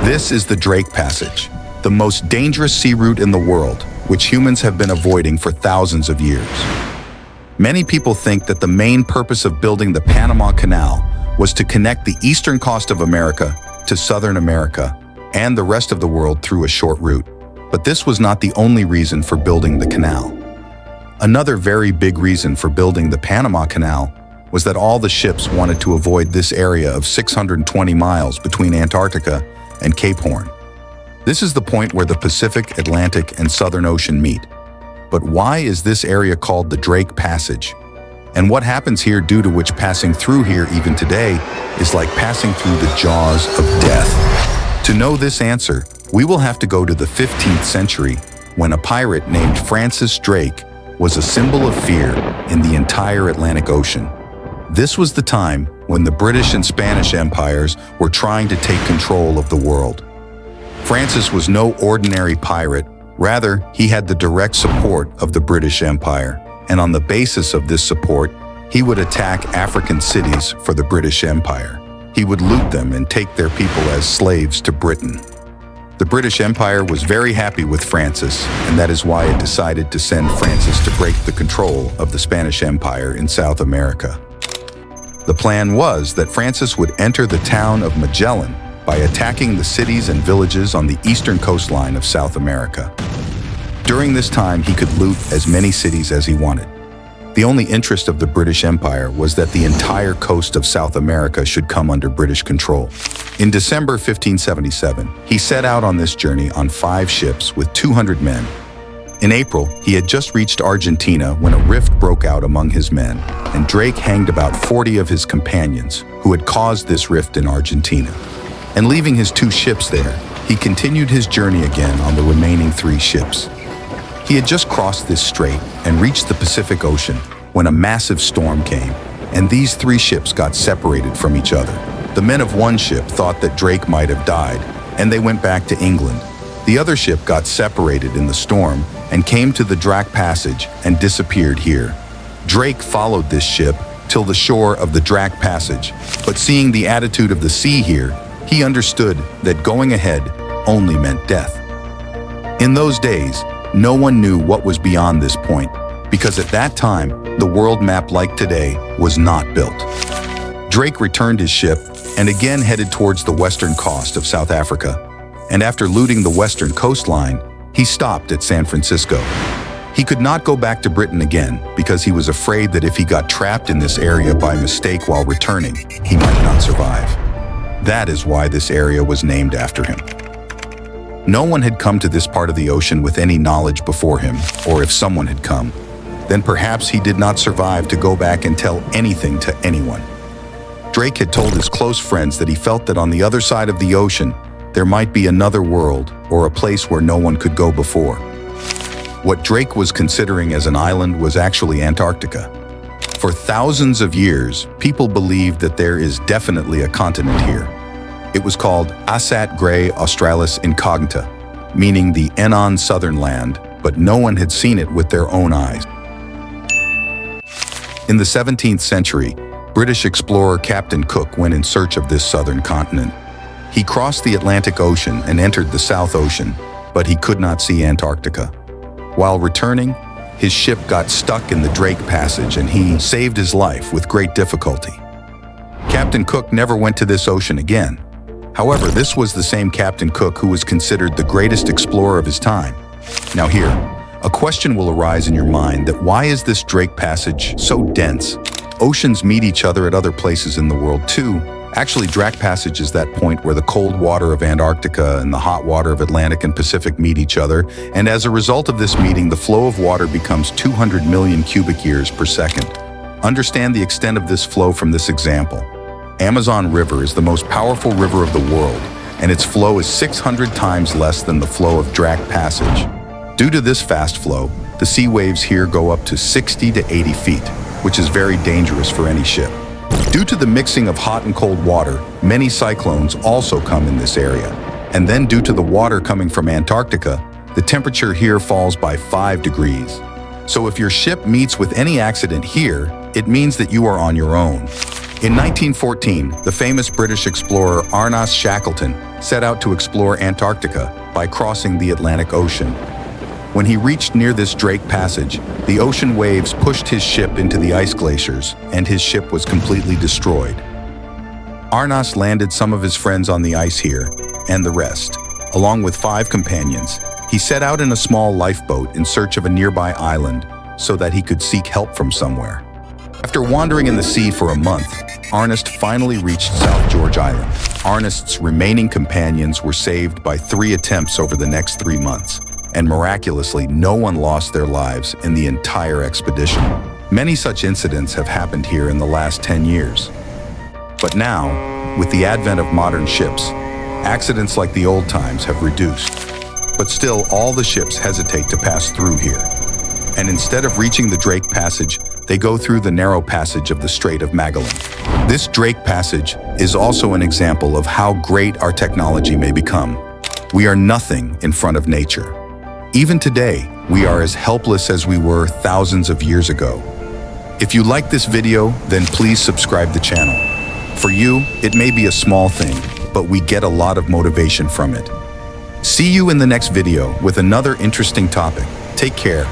This is the Drake Passage, the most dangerous sea route in the world, which humans have been avoiding for thousands of years. Many people think that the main purpose of building the Panama Canal was to connect the eastern coast of America to Southern America and the rest of the world through a short route. But this was not the only reason for building the canal. Another very big reason for building the Panama Canal was that all the ships wanted to avoid this area of 620 miles between Antarctica and Cape Horn. This is the point where the Pacific, Atlantic, and Southern Ocean meet. But why is this area called the Drake Passage? And what happens here due to which passing through here even today is like passing through the jaws of death? To know this answer, we will have to go to the 15th century when a pirate named Francis Drake was a symbol of fear in the entire Atlantic Ocean. This was the time when the British and Spanish empires were trying to take control of the world. Francis was no ordinary pirate, rather, he had the direct support of the British Empire, and on the basis of this support, he would attack African cities for the British Empire. He would loot them and take their people as slaves to Britain. The British Empire was very happy with Francis, and that is why it decided to send Francis to break the control of the Spanish Empire in South America. The plan was that Francis would enter the town of Magellan by attacking the cities and villages on the eastern coastline of South America. During this time, he could loot as many cities as he wanted. The only interest of the British Empire was that the entire coast of South America should come under British control. In December 1577, he set out on this journey on 5 ships with 200 men. In April, he had just reached Argentina when a rift broke out among his men, and Drake hanged about 40 of his companions who had caused this rift in Argentina. And leaving his 2 ships there, he continued his journey again on the remaining 3 ships. He had just crossed this strait and reached the Pacific Ocean when a massive storm came, and these 3 ships got separated from each other. The men of one ship thought that Drake might have died, and they went back to England. The other ship got separated in the storm and came to the Drake Passage and disappeared here. Drake followed this ship till the shore of the Drake Passage, but seeing the attitude of the sea here, he understood that going ahead only meant death. In those days, no one knew what was beyond this point, because at that time, the world map like today was not built. Drake returned his ship and again headed towards the western coast of South Africa, and after looting the western coastline, he stopped at San Francisco. He could not go back to Britain again because he was afraid that if he got trapped in this area by mistake while returning, he might not survive. That is why this area was named after him. No one had come to this part of the ocean with any knowledge before him, or if someone had come, then perhaps he did not survive to go back and tell anything to anyone. Drake had told his close friends that he felt that on the other side of the ocean, there might be another world or a place where no one could go before. What Drake was considering as an island was actually Antarctica. For thousands of years, people believed that there is definitely a continent here. It was called Asat Gray Australis Incognita, meaning the Enon Southern Land, but no one had seen it with their own eyes. In the 17th century, British explorer Captain Cook went in search of this southern continent. He crossed the Atlantic Ocean and entered the South Ocean, but he could not see Antarctica. While returning, his ship got stuck in the Drake Passage and he saved his life with great difficulty. Captain Cook never went to this ocean again. However, this was the same Captain Cook who was considered the greatest explorer of his time. Now here, a question will arise in your mind that why is this Drake Passage so dense? Oceans meet each other at other places in the world too. Actually, Drake Passage is that point where the cold water of Antarctica and the hot water of Atlantic and Pacific meet each other, and as a result of this meeting, the flow of water becomes 200 million cubic years per second. Understand the extent of this flow from this example. Amazon River is the most powerful river of the world, and its flow is 600 times less than the flow of Drake Passage. Due to this fast flow, the sea waves here go up to 60 to 80 feet, which is very dangerous for any ship. Due to the mixing of hot and cold water, many cyclones also come in this area. And then due to the water coming from Antarctica, the temperature here falls by 5 degrees. So if your ship meets with any accident here, it means that you are on your own. In 1914, the famous British explorer Ernest Shackleton set out to explore Antarctica by crossing the Atlantic Ocean. When he reached near this Drake Passage, the ocean waves pushed his ship into the ice glaciers, and his ship was completely destroyed. Ernest landed some of his friends on the ice here, and the rest, along with 5 companions, he set out in a small lifeboat in search of a nearby island so that he could seek help from somewhere. After wandering in the sea for a month, Ernest finally reached South George Island. Ernest's remaining companions were saved by 3 attempts over the next 3 months, and miraculously, no one lost their lives in the entire expedition. Many such incidents have happened here in the last 10 years. But now, with the advent of modern ships, accidents like the old times have reduced. But still, all the ships hesitate to pass through here. And instead of reaching the Drake Passage, they go through the narrow passage of the Strait of Magellan. This Drake Passage is also an example of how great our technology may become. We are nothing in front of nature. Even today, we are as helpless as we were thousands of years ago. If you like this video, then please subscribe the channel. For you, it may be a small thing, but we get a lot of motivation from it. See you in the next video with another interesting topic. Take care.